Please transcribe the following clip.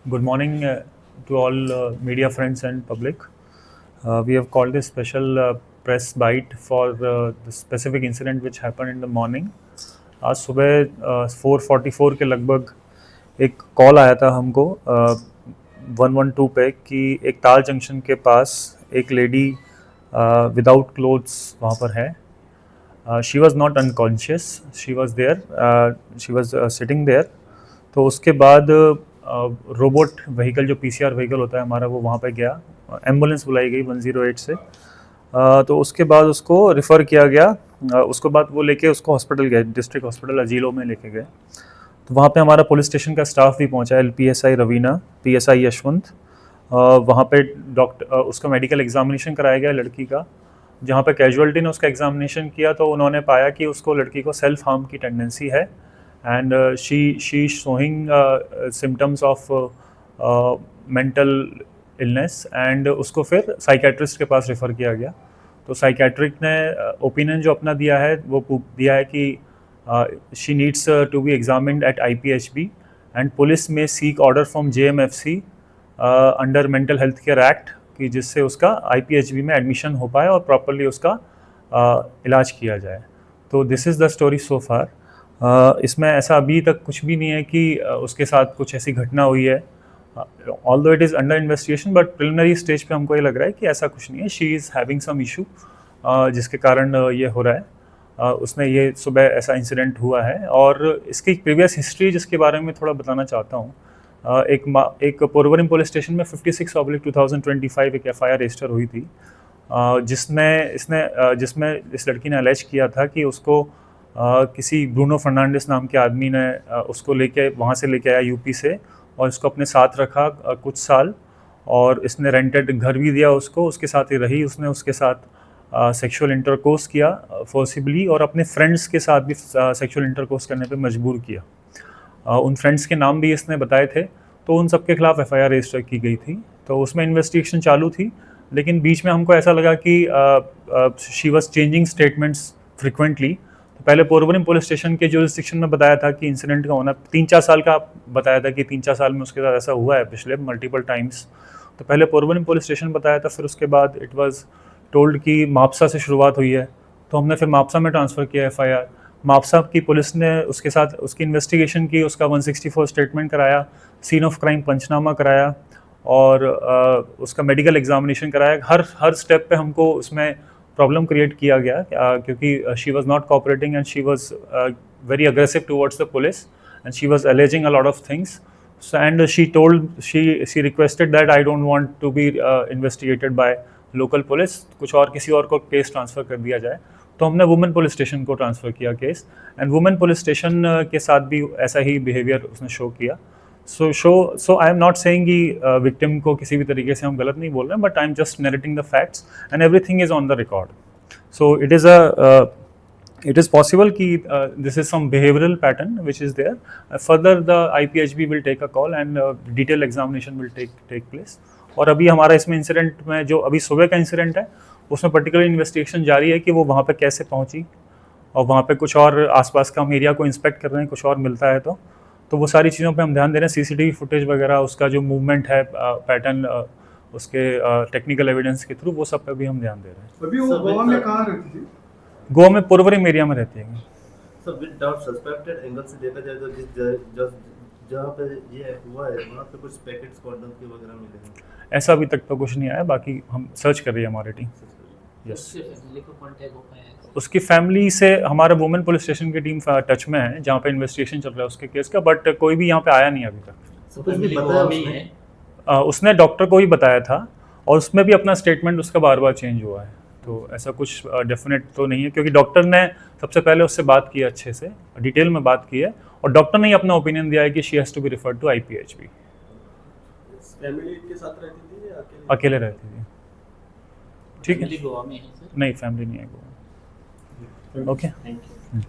Good morning to all media friends and public. We have called this special press bite for the specific incident which happened in the morning. आज सुबह 4:44 के लगभग एक call आया था हमको 112 पे कि एक ताल जंक्शन के पास एक लेडी विदाउट क्लोथ्स वहाँ पर है. She was not unconscious, she was there, she was sitting there. तो उसके बाद रोबोट व्हीकल जो पीसीआर व्हीकल होता है हमारा वो वहाँ पे गया, एम्बुलेंस बुलाई गई 108 से. तो उसके बाद उसको रिफ़र किया गया. उसके बाद वो लेके उसको हॉस्पिटल गए, डिस्ट्रिक्ट हॉस्पिटल अजीलो में लेके गए. तो वहाँ पे हमारा पुलिस स्टेशन का स्टाफ भी पहुँचा, LPSI रवीना, PSI यशवंत. वहाँ पे डॉक्टर उसका मेडिकल एग्जामिनेशन कराया गया लड़की का. जहाँ पे कैजुअलिटी ने उसका एग्जामिनेशन किया तो उन्होंने पाया कि उसको लड़की को सेल्फ हार्म की टेंडेंसी है. And she showing symptoms of mental illness and उसको फिर साइकेट्रिस्ट के पास रेफ़र किया गया. तो साइकेट्रिक ने ओपिनियन जो अपना दिया है वो दिया है कि she needs to be examined at IPHB and police में seek order from JMFC under mental health care act कि जिससे उसका IPHB में एडमिशन हो पाए और प्रॉपरली उसका इलाज किया जाए. तो this is the story so far. इसमें ऐसा अभी तक कुछ भी नहीं है कि उसके साथ कुछ ऐसी घटना हुई है. Although it is under investigation but preliminary stage पे हमको ये लग रहा है कि ऐसा कुछ नहीं है. She is having some issue जिसके कारण ये हो रहा है. उसमें ये सुबह ऐसा इंसिडेंट हुआ है और इसकी प्रीवियस हिस्ट्री जिसके बारे में थोड़ा बताना चाहता हूँ. एक पोरवरिम पुलिस स्टेशन में 56/2025 एक FIR रजिस्टर हुई थी जिसमें इस लड़की ने अलेज किया था कि उसको किसी ब्रूनो फर्नांडिस नाम के आदमी ने उसको वहाँ से लेके आया यूपी से और इसको अपने साथ रखा कुछ साल और इसने रेंटेड घर भी दिया उसको, उसके साथ ही रही. उसने उसके साथ सेक्सुअल इंटरकोर्स किया फोर्सिबली और अपने फ्रेंड्स के साथ भी सेक्सुअल इंटरकोर्स करने पे मजबूर किया. उन फ्रेंड्स के नाम भी इसने बताए थे. तो उन सब के खिलाफ FIR रजिस्टर की गई थी. तो उसमें इन्वेस्टिगेशन चालू थी लेकिन बीच में हमको ऐसा लगा कि she was changing statements frequently. तो पहले पोरवरिम पुलिस स्टेशन के जुरिस्डिक्शन में बताया था कि इंसिडेंट का होना 3-4 साल का बताया था कि 3-4 साल में उसके साथ ऐसा हुआ है पिछले मल्टीपल टाइम्स. तो पहले पोरवरिम पुलिस स्टेशन बताया था, फिर उसके बाद इट वाज टोल्ड कि मापसा से शुरुआत हुई है. तो हमने फिर मापसा में ट्रांसफ़र किया FIR. मापसा की पुलिस ने उसके साथ उसकी इन्वेस्टिगेशन की, उसका 164 स्टेटमेंट कराया, सीन ऑफ क्राइम पंचनामा कराया और उसका मेडिकल एग्जामिनेशन कराया. हर स्टेप पे हमको उसमें प्रॉब्लम क्रिएट किया गया क्योंकि she was not cooperating and she was very aggressive towards the police and she was alleging a lot of things. And she requested that I don't want to be investigated by local police, कुछ और किसी और को case transfer कर दिया जाए. तो हमने वुमेन पुलिस स्टेशन को ट्रांसफ़र किया case and women police station के साथ भी ऐसा ही बिहेवियर उसने शो किया. सो आई एम नॉट सेइंग कि विक्टिम को किसी भी तरीके से हम गलत नहीं बोल रहे हैं but I am just narrating the facts and everything is on the record. So it is possible कि this is some behavioral pattern which is there. Further the IPHB will take a call and detailed examination will take place. और अभी हमारा इसमें incident में जो अभी सुबह का इंसिडेंट है उसमें पर्टिकुलर इन्वेस्टिगेशन जारी है कि वो वहाँ पे कैसे पहुँची और वहाँ पे कुछ और आसपास का हम एरिया को इंस्पेक्ट कर रहे हैं, कुछ और मिलता है तो वो सारी चीज़ों पे हम ध्यान दे रहे हैं. CCTV फुटेज वगैरह, उसका जो मूवमेंट है पैटर्न, उसके टेक्निकल एविडेंस के थ्रू, वो सब पे भी हम ध्यान दे रहे हैं. अभी वो गोवा में कहाँ रहती थी? गोवा में पोरवरिम एरिया में रहती है. सर विदाउट सस्पेक्टेड एंगल से देखा जाए तो जिस जहाँ पे ये हुआ है वहाँ पे कुछ पैकेट्स कॉन्डम के वगैरह मिले हैं? ऐसा अभी तक तो कुछ नहीं आया, बाकी हम सर्च कर रही है हमारी टीम. यस, उसकी फैमिली से हमारा वुमेन पुलिस स्टेशन की टीम टच में है जहाँ पे इन्वेस्टिगेशन चल रहा है उसके केस का, बट कोई भी यहाँ पे आया नहीं अभी तक. उसने डॉक्टर को ही बताया था और उसमें भी अपना स्टेटमेंट उसका बार बार चेंज हुआ है. तो ऐसा कुछ डेफिनेट तो नहीं है क्योंकि डॉक्टर ने सबसे पहले उससे बात की है, अच्छे से डिटेल में बात की है और डॉक्टर ने ही अपना ओपिनियन दिया है कि she has to be referred to IPHB. Family के साथ रहती थी या अकेले रहती थी. ठीक है, गोवा में है सर? नहीं फैमिली नहीं है गोवा. Okay, thank you.